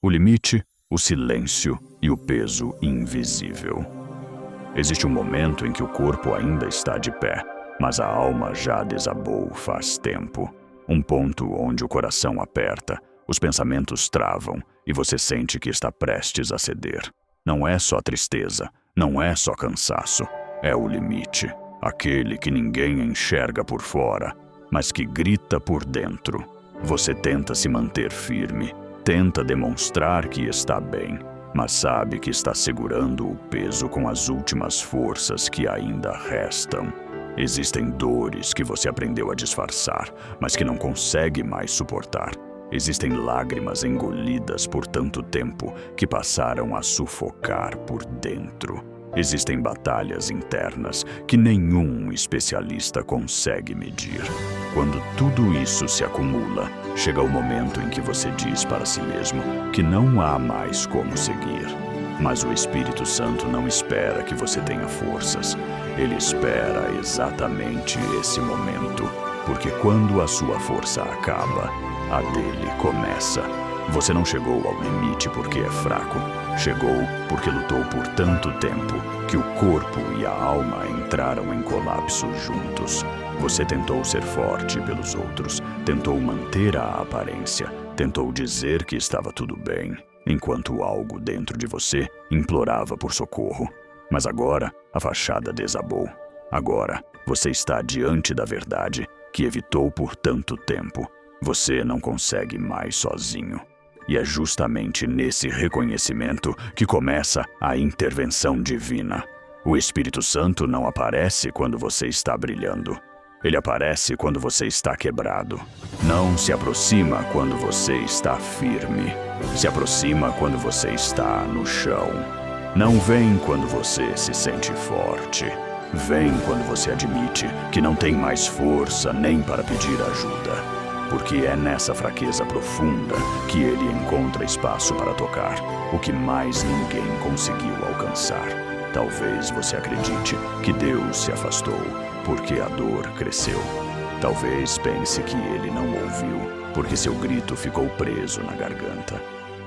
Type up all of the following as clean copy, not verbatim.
O limite, o silêncio e o peso invisível. Existe um momento em que o corpo ainda está de pé, mas a alma já desabou faz tempo. Um ponto onde o coração aperta, os pensamentos travam e você sente que está prestes a ceder. Não é só tristeza, não é só cansaço, é o limite, aquele que ninguém enxerga por fora, mas que grita por dentro. Você tenta se manter firme, tenta demonstrar que está bem, mas sabe que está segurando o peso com as últimas forças que ainda restam. Existem dores que você aprendeu a disfarçar, mas que não consegue mais suportar. Existem lágrimas engolidas por tanto tempo que passaram a sufocar por dentro. Existem batalhas internas que nenhum especialista consegue medir. Quando tudo isso se acumula, chega o momento em que você diz para si mesmo que não há mais como seguir. Mas o Espírito Santo não espera que você tenha forças. Ele espera exatamente esse momento, porque quando a sua força acaba, a dele começa. Você não chegou ao limite porque é fraco. Chegou porque lutou por tanto tempo que o corpo e a alma entraram em colapso juntos. Você tentou ser forte pelos outros, tentou manter a aparência, tentou dizer que estava tudo bem, enquanto algo dentro de você implorava por socorro. Mas agora a fachada desabou. Agora você está diante da verdade que evitou por tanto tempo. Você não consegue mais sozinho. E é justamente nesse reconhecimento que começa a intervenção divina. O Espírito Santo não aparece quando você está brilhando. Ele aparece quando você está quebrado. Não se aproxima quando você está firme. Se aproxima quando você está no chão. Não vem quando você se sente forte. Vem quando você admite que não tem mais força nem para pedir ajuda. Porque é nessa fraqueza profunda que ele encontra espaço para tocar, o que mais ninguém conseguiu alcançar. Talvez você acredite que Deus se afastou porque a dor cresceu. Talvez pense que ele não ouviu porque seu grito ficou preso na garganta.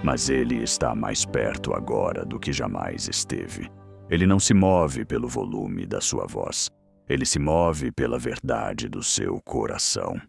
Mas ele está mais perto agora do que jamais esteve. Ele não se move pelo volume da sua voz. Ele se move pela verdade do seu coração.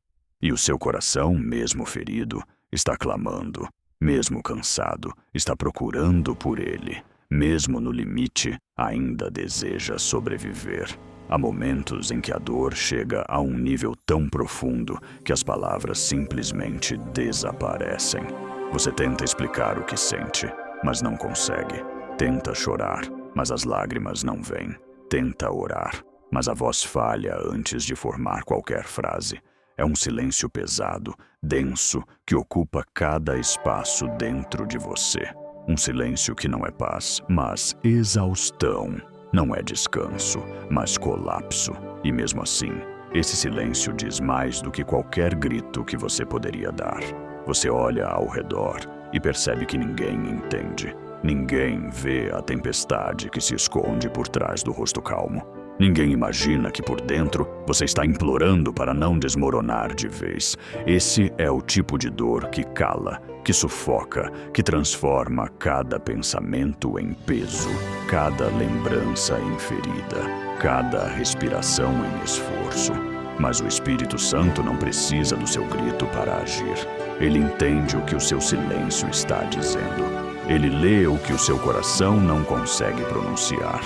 E o seu coração, mesmo ferido, está clamando, mesmo cansado, está procurando por ele, mesmo no limite, ainda deseja sobreviver. Há momentos em que a dor chega a um nível tão profundo que as palavras simplesmente desaparecem. Você tenta explicar o que sente, mas não consegue. Tenta chorar, mas as lágrimas não vêm. Tenta orar, mas a voz falha antes de formar qualquer frase. É um silêncio pesado, denso, que ocupa cada espaço dentro de você. Um silêncio que não é paz, mas exaustão. Não é descanso, mas colapso. E mesmo assim, esse silêncio diz mais do que qualquer grito que você poderia dar. Você olha ao redor e percebe que ninguém entende. Ninguém vê a tempestade que se esconde por trás do rosto calmo. Ninguém imagina que por dentro você está implorando para não desmoronar de vez. Esse é o tipo de dor que cala, que sufoca, que transforma cada pensamento em peso, cada lembrança em ferida, cada respiração em esforço. Mas o Espírito Santo não precisa do seu grito para agir. Ele entende o que o seu silêncio está dizendo. Ele lê o que o seu coração não consegue pronunciar.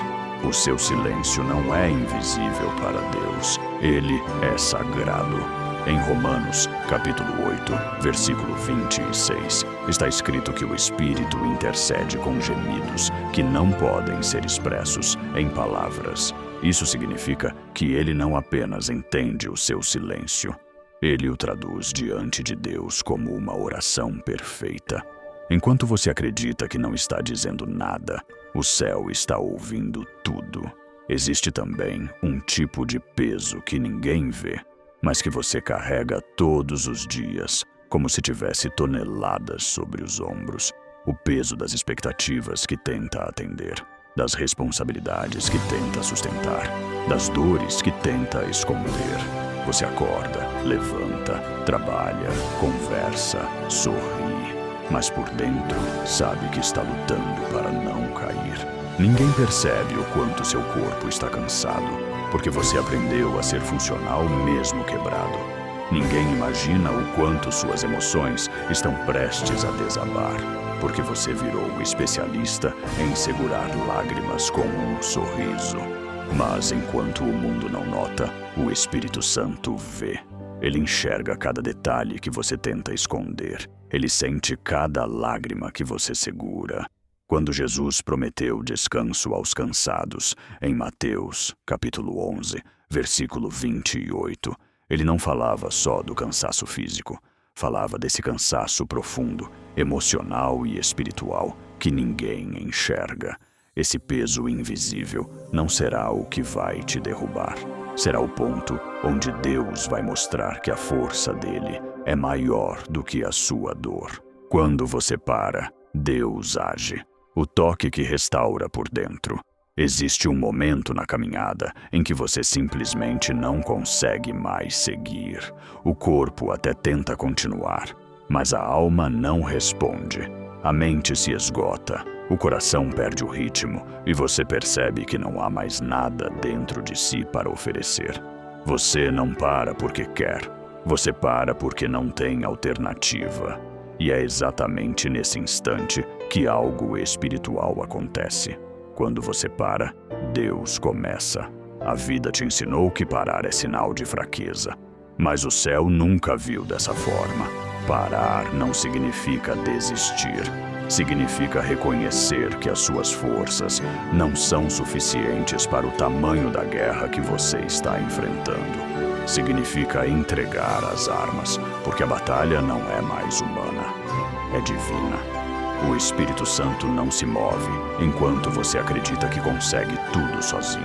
O seu silêncio não é invisível para Deus. Ele é sagrado. Em Romanos, capítulo 8, versículo 26, está escrito que o Espírito intercede com gemidos que não podem ser expressos em palavras. Isso significa que ele não apenas entende o seu silêncio, ele o traduz diante de Deus como uma oração perfeita. Enquanto você acredita que não está dizendo nada, o céu está ouvindo tudo. Existe também um tipo de peso que ninguém vê, mas que você carrega todos os dias, como se tivesse toneladas sobre os ombros. O peso das expectativas que tenta atender, das responsabilidades que tenta sustentar, das dores que tenta esconder. Você acorda, levanta, trabalha, conversa, sorri. mas por dentro sabe que está lutando para não cair. Ninguém percebe o quanto seu corpo está cansado, porque você aprendeu a ser funcional mesmo quebrado. Ninguém imagina o quanto suas emoções estão prestes a desabar, porque você virou especialista em segurar lágrimas com um sorriso. Mas enquanto o mundo não nota, o Espírito Santo vê. Ele enxerga cada detalhe que você tenta esconder. Ele sente cada lágrima que você segura. Quando Jesus prometeu descanso aos cansados, em Mateus, capítulo 11, versículo 28, ele não falava só do cansaço físico. Falava desse cansaço profundo, emocional e espiritual, que ninguém enxerga. Esse peso invisível não será o que vai te derrubar. Será o ponto onde Deus vai mostrar que a força dele é maior do que a sua dor. Quando você para, Deus age. O toque que restaura por dentro. Existe um momento na caminhada em que você simplesmente não consegue mais seguir. O corpo até tenta continuar, mas a alma não responde. A mente se esgota, o coração perde o ritmo e você percebe que não há mais nada dentro de si para oferecer. Você não para porque quer, você para porque não tem alternativa. E é exatamente nesse instante que algo espiritual acontece. Quando você para, Deus começa. A vida te ensinou que parar é sinal de fraqueza. Mas o céu nunca viu dessa forma. Parar não significa desistir. Significa reconhecer que as suas forças não são suficientes para o tamanho da guerra que você está enfrentando. Significa entregar as armas, porque a batalha não é mais humana, é divina. O Espírito Santo não se move enquanto você acredita que consegue tudo sozinho.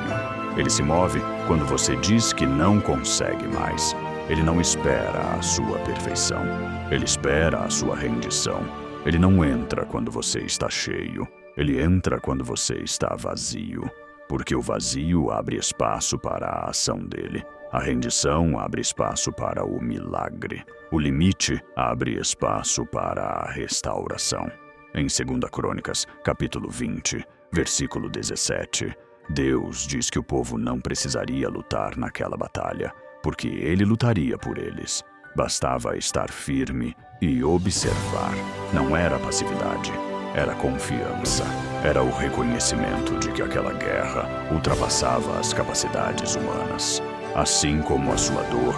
Ele se move quando você diz que não consegue mais. Ele não espera a sua perfeição. Ele espera a sua rendição. Ele não entra quando você está cheio. Ele entra quando você está vazio. Porque o vazio abre espaço para a ação dele. A rendição abre espaço para o milagre. O limite abre espaço para a restauração. Em 2 Crônicas, capítulo 20, versículo 17, Deus diz que o povo não precisaria lutar naquela batalha, porque ele lutaria por eles. Bastava estar firme e observar. Não era passividade, era confiança. Era o reconhecimento de que aquela guerra ultrapassava as capacidades humanas. Assim como a sua dor,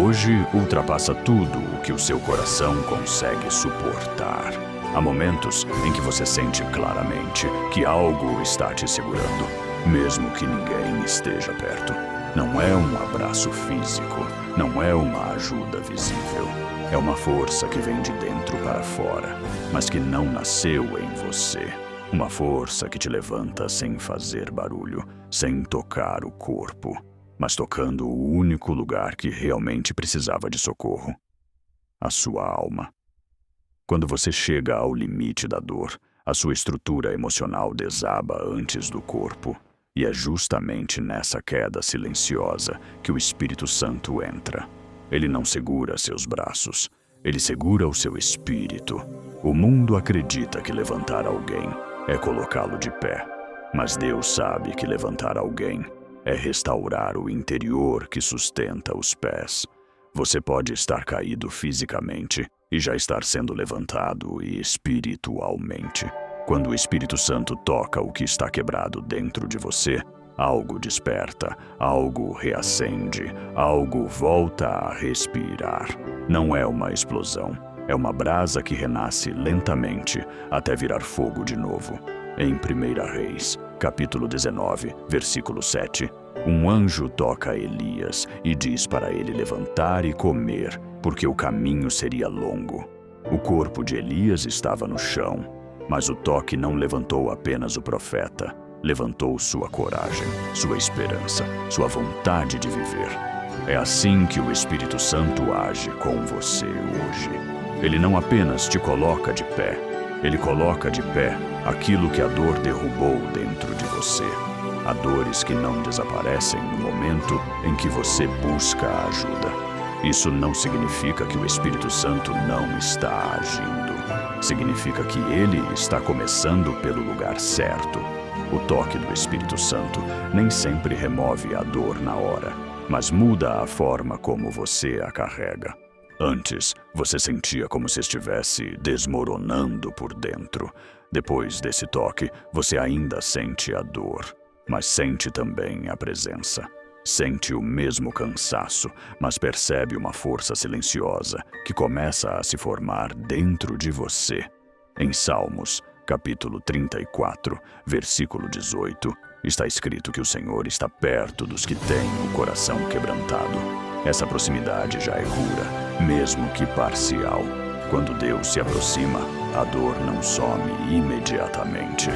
hoje ultrapassa tudo o que o seu coração consegue suportar. Há momentos em que você sente claramente que algo está te segurando, mesmo que ninguém esteja perto. Não é um abraço físico, não é uma ajuda visível. É uma força que vem de dentro para fora, mas que não nasceu em você. Uma força que te levanta sem fazer barulho, sem tocar o corpo, mas tocando o único lugar que realmente precisava de socorro: a sua alma. Quando você chega ao limite da dor, a sua estrutura emocional desaba antes do corpo. E é justamente nessa queda silenciosa que o Espírito Santo entra. Ele não segura seus braços, ele segura o seu espírito. O mundo acredita que levantar alguém é colocá-lo de pé, mas Deus sabe que levantar alguém é restaurar o interior que sustenta os pés. Você pode estar caído fisicamente e já estar sendo levantado espiritualmente. Quando o Espírito Santo toca o que está quebrado dentro de você, algo desperta, algo reacende, algo volta a respirar. Não é uma explosão, é uma brasa que renasce lentamente até virar fogo de novo. Em 1 Reis, capítulo 19, versículo 7, um anjo toca Elias e diz para ele levantar e comer, porque o caminho seria longo. O corpo de Elias estava no chão, mas o toque não levantou apenas o profeta, levantou sua coragem, sua esperança, sua vontade de viver. É assim que o Espírito Santo age com você hoje. Ele não apenas te coloca de pé, ele coloca de pé aquilo que a dor derrubou dentro de você. Há dores que não desaparecem no momento em que você busca a ajuda. Isso não significa que o Espírito Santo não está agindo. significa que ele está começando pelo lugar certo. O toque do Espírito Santo nem sempre remove a dor na hora, mas muda a forma como você a carrega. Antes, você sentia como se estivesse desmoronando por dentro. Depois desse toque, você ainda sente a dor, mas sente também a presença. Sente o mesmo cansaço, mas percebe uma força silenciosa que começa a se formar dentro de você. Em Salmos, capítulo 34, versículo 18, está escrito que o Senhor está perto dos que têm o coração quebrantado. Essa proximidade já é cura, mesmo que parcial. Quando Deus se aproxima, a dor não some imediatamente,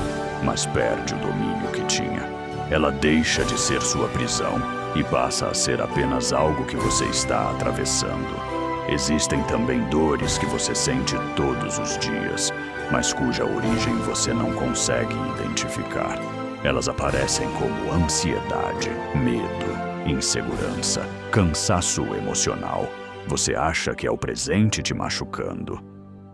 mas perde o domínio que tinha. Ela deixa de ser sua prisão e passa a ser apenas algo que você está atravessando. Existem também dores que você sente todos os dias, mas cuja origem você não consegue identificar. Elas aparecem como ansiedade, medo, insegurança, cansaço emocional. Você acha que é o presente te machucando,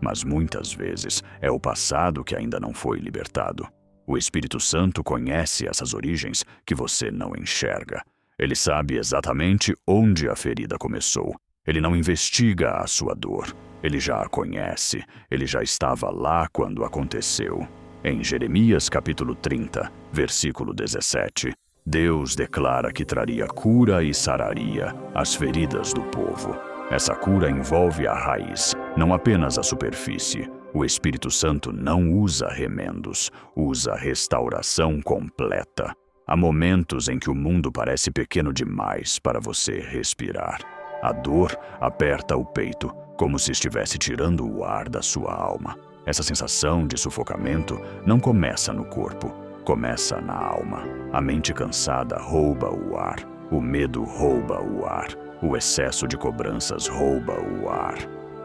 mas muitas vezes é o passado que ainda não foi libertado. O Espírito Santo conhece essas origens que você não enxerga. Ele sabe exatamente onde a ferida começou. Ele não investiga a sua dor. Ele já a conhece. Ele já estava lá quando aconteceu. Em Jeremias capítulo 30, versículo 17, Deus declara que traria cura e sararia as feridas do povo. Essa cura envolve a raiz, não apenas a superfície. O Espírito Santo não usa remendos, usa restauração completa. Há momentos em que o mundo parece pequeno demais para você respirar. A dor aperta o peito, como se estivesse tirando o ar da sua alma. Essa sensação de sufocamento não começa no corpo, começa na alma. A mente cansada rouba o ar, o medo rouba o ar, o excesso de cobranças rouba o ar.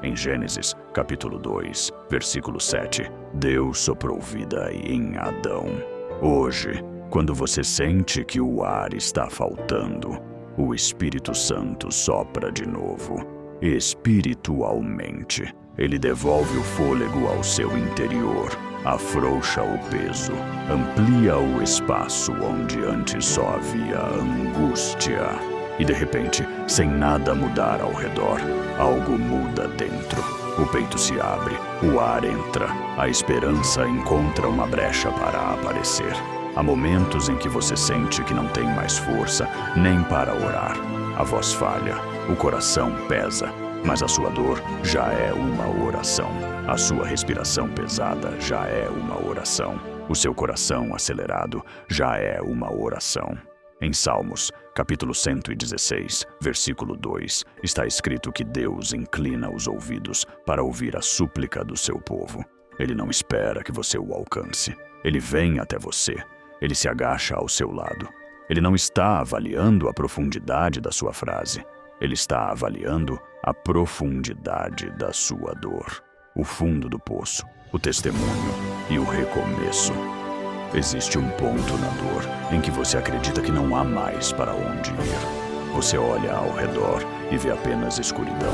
Em Gênesis, capítulo 2, versículo 7, Deus soprou vida em Adão. Hoje, quando você sente que o ar está faltando, o Espírito Santo sopra de novo. Espiritualmente, ele devolve o fôlego ao seu interior, afrouxa o peso, amplia o espaço onde antes só havia angústia. E de repente, sem nada mudar ao redor, algo muda dentro. O peito se abre, o ar entra, a esperança encontra uma brecha para aparecer. Há momentos em que você sente que não tem mais força nem para orar. A voz falha, o coração pesa, mas a sua dor já é uma oração. A sua respiração pesada já é uma oração. O seu coração acelerado já é uma oração. Em Salmos, capítulo 116, versículo 2, está escrito que Deus inclina os ouvidos para ouvir a súplica do seu povo. Ele não espera que você o alcance. Ele vem até você. Ele se agacha ao seu lado. Ele não está avaliando a profundidade da sua frase. Ele está avaliando a profundidade da sua dor. O fundo do poço, o testemunho e o recomeço. Existe um ponto na dor em que você acredita que não há mais para onde ir. Você olha ao redor e vê apenas escuridão.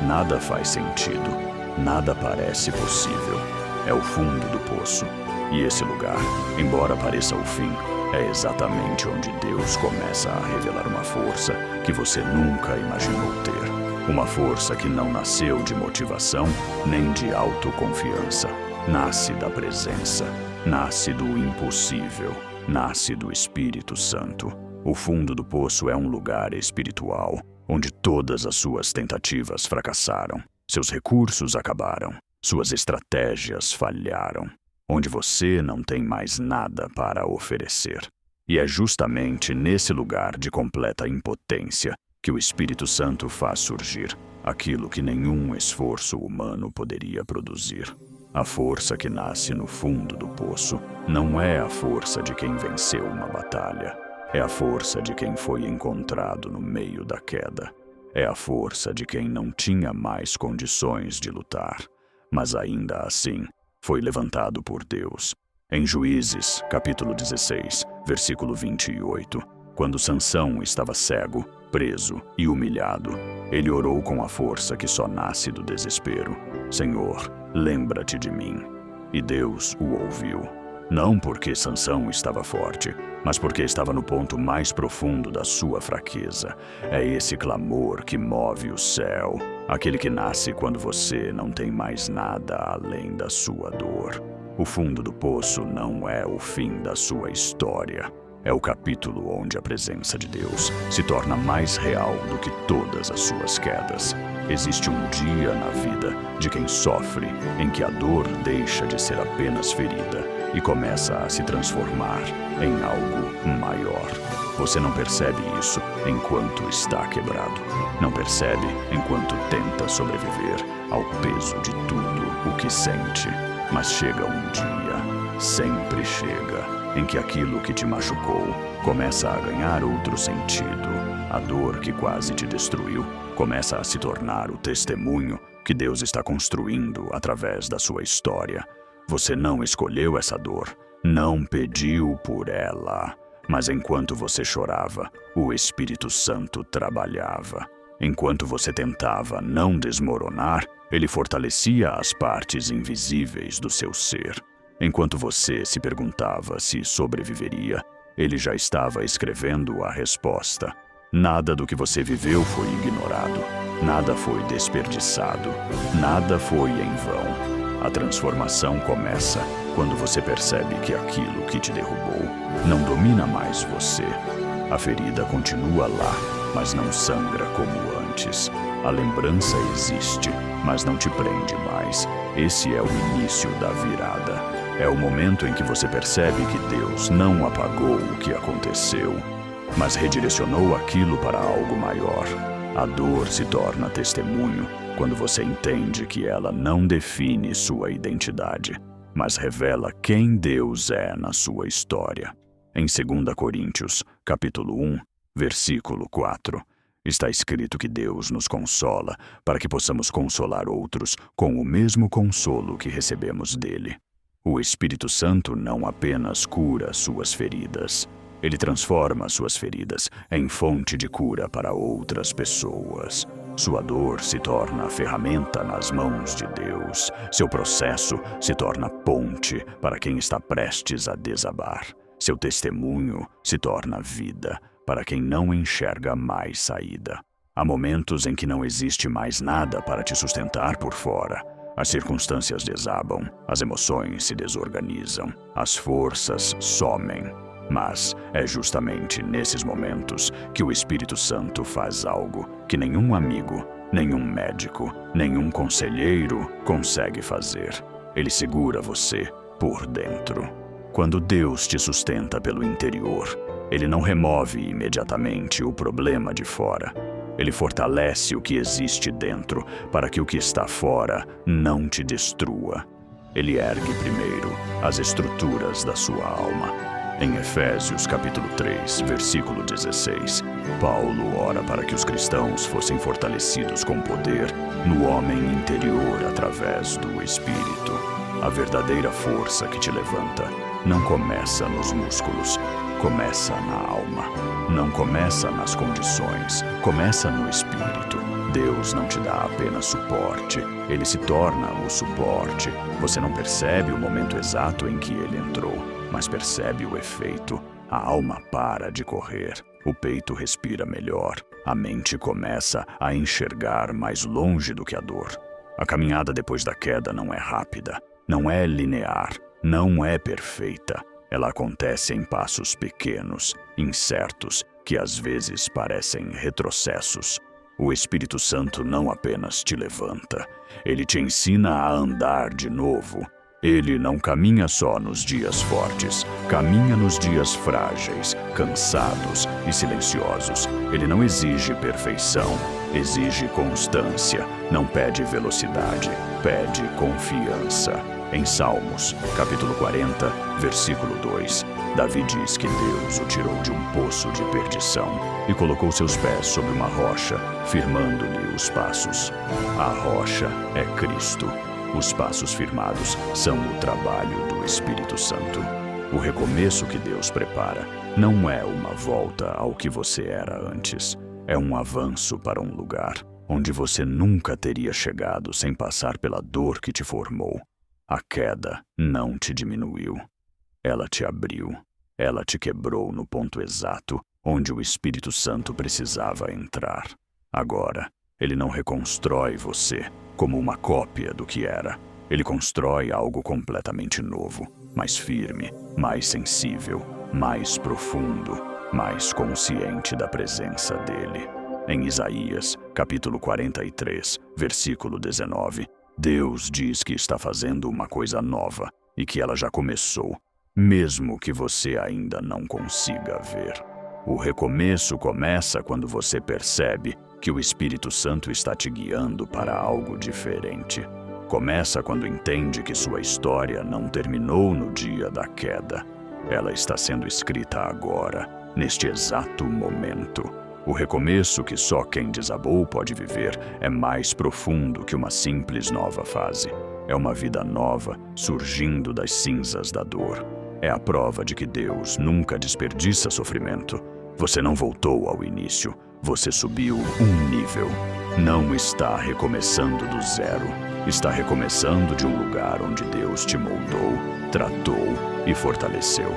Nada faz sentido. Nada parece possível. É o fundo do poço. E esse lugar, embora pareça o fim, é exatamente onde Deus começa a revelar uma força que você nunca imaginou ter. Uma força que não nasceu de motivação nem de autoconfiança. Nasce da presença. Nasce do impossível, nasce do Espírito Santo. O fundo do poço é um lugar espiritual, onde todas as suas tentativas fracassaram, seus recursos acabaram, suas estratégias falharam, onde você não tem mais nada para oferecer. E é justamente nesse lugar de completa impotência que o Espírito Santo faz surgir aquilo que nenhum esforço humano poderia produzir. A força que nasce no fundo do poço não é a força de quem venceu uma batalha. É a força de quem foi encontrado no meio da queda. É a força de quem não tinha mais condições de lutar, mas ainda assim foi levantado por Deus. Em Juízes, capítulo 16, versículo 28, Quando Sansão estava cego, preso e humilhado, ele orou com a força que só nasce do desespero: Senhor, lembra-te de mim. E Deus o ouviu. Não porque Sansão estava forte, mas porque estava no ponto mais profundo da sua fraqueza. É esse clamor que move o céu, aquele que nasce quando você não tem mais nada além da sua dor. O fundo do poço não é o fim da sua história. É o capítulo onde a presença de Deus se torna mais real do que todas as suas quedas. Existe um dia na vida de quem sofre em que a dor deixa de ser apenas ferida e começa a se transformar em algo maior. Você não percebe isso enquanto está quebrado. Não percebe enquanto tenta sobreviver ao peso de tudo o que sente. Mas chega um dia, sempre chega, em que aquilo que te machucou começa a ganhar outro sentido. A dor que quase te destruiu começa a se tornar o testemunho que Deus está construindo através da sua história. Você não escolheu essa dor, não pediu por ela. Mas enquanto você chorava, o Espírito Santo trabalhava. Enquanto você tentava não desmoronar, ele fortalecia as partes invisíveis do seu ser. Enquanto você se perguntava se sobreviveria, ele já estava escrevendo a resposta. Nada do que você viveu foi ignorado, nada foi desperdiçado, nada foi em vão. A transformação começa quando você percebe que aquilo que te derrubou não domina mais você. A ferida continua lá, mas não sangra como antes. A lembrança existe, mas não te prende mais. Esse é o início da virada. É o momento em que você percebe que Deus não apagou o que aconteceu, mas redirecionou aquilo para algo maior. A dor se torna testemunho quando você entende que ela não define sua identidade, mas revela quem Deus é na sua história. Em 2 Coríntios, capítulo 1, versículo 4, está escrito que Deus nos consola para que possamos consolar outros com o mesmo consolo que recebemos dele. O Espírito Santo não apenas cura suas feridas, ele transforma suas feridas em fonte de cura para outras pessoas. Sua dor se torna ferramenta nas mãos de Deus. Seu processo se torna ponte para quem está prestes a desabar. Seu testemunho se torna vida para quem não enxerga mais saída. Há momentos em que não existe mais nada para te sustentar por fora. As circunstâncias desabam, as emoções se desorganizam, as forças somem. Mas é justamente nesses momentos que o Espírito Santo faz algo que nenhum amigo, nenhum médico, nenhum conselheiro consegue fazer. Ele segura você por dentro. Quando Deus te sustenta pelo interior, ele não remove imediatamente o problema de fora. Ele fortalece o que existe dentro para que o que está fora não te destrua. Ele ergue primeiro as estruturas da sua alma. Em Efésios capítulo 3, versículo 16, Paulo ora para que os cristãos fossem fortalecidos com poder no homem interior através do Espírito. A verdadeira força que te levanta não começa nos músculos, começa na alma. Não começa nas condições, começa no Espírito. Deus não te dá apenas suporte, ele se torna o suporte. Você não percebe o momento exato em que ele entrou, mas percebe o efeito. A alma para de correr, o peito respira melhor, a mente começa a enxergar mais longe do que a dor. A caminhada depois da queda não é rápida, não é linear, não é perfeita. Ela acontece em passos pequenos, incertos, que às vezes parecem retrocessos. O Espírito Santo não apenas te levanta, ele te ensina a andar de novo. Ele não caminha só nos dias fortes, caminha nos dias frágeis, cansados e silenciosos. Ele não exige perfeição, exige constância, não pede velocidade, pede confiança. Em Salmos, capítulo 40, versículo 2, Davi diz que Deus o tirou de um poço de perdição e colocou seus pés sobre uma rocha, firmando-lhe os passos. A rocha é Cristo. Os passos firmados são o trabalho do Espírito Santo. O recomeço que Deus prepara não é uma volta ao que você era antes. É um avanço para um lugar onde você nunca teria chegado sem passar pela dor que te formou. A queda não te diminuiu. Ela te abriu. Ela te quebrou no ponto exato onde o Espírito Santo precisava entrar. Agora, ele não reconstrói você como uma cópia do que era. Ele constrói algo completamente novo, mais firme, mais sensível, mais profundo, mais consciente da presença dele. Em Isaías, capítulo 43, versículo 19, Deus diz que está fazendo uma coisa nova e que ela já começou, mesmo que você ainda não consiga ver. O recomeço começa quando você percebe que o Espírito Santo está te guiando para algo diferente. Começa quando entende que sua história não terminou no dia da queda. Ela está sendo escrita agora, neste exato momento. O recomeço que só quem desabou pode viver é mais profundo que uma simples nova fase. É uma vida nova surgindo das cinzas da dor. É a prova de que Deus nunca desperdiça sofrimento. Você não voltou ao início, você subiu um nível. Não está recomeçando do zero. Está recomeçando de um lugar onde Deus te moldou, tratou e fortaleceu.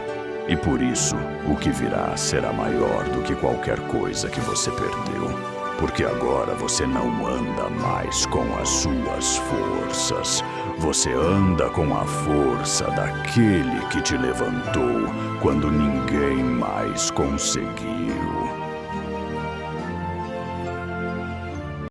E por isso, o que virá será maior do que qualquer coisa que você perdeu. Porque agora você não anda mais com as suas forças. Você anda com a força daquele que te levantou quando ninguém mais conseguiu.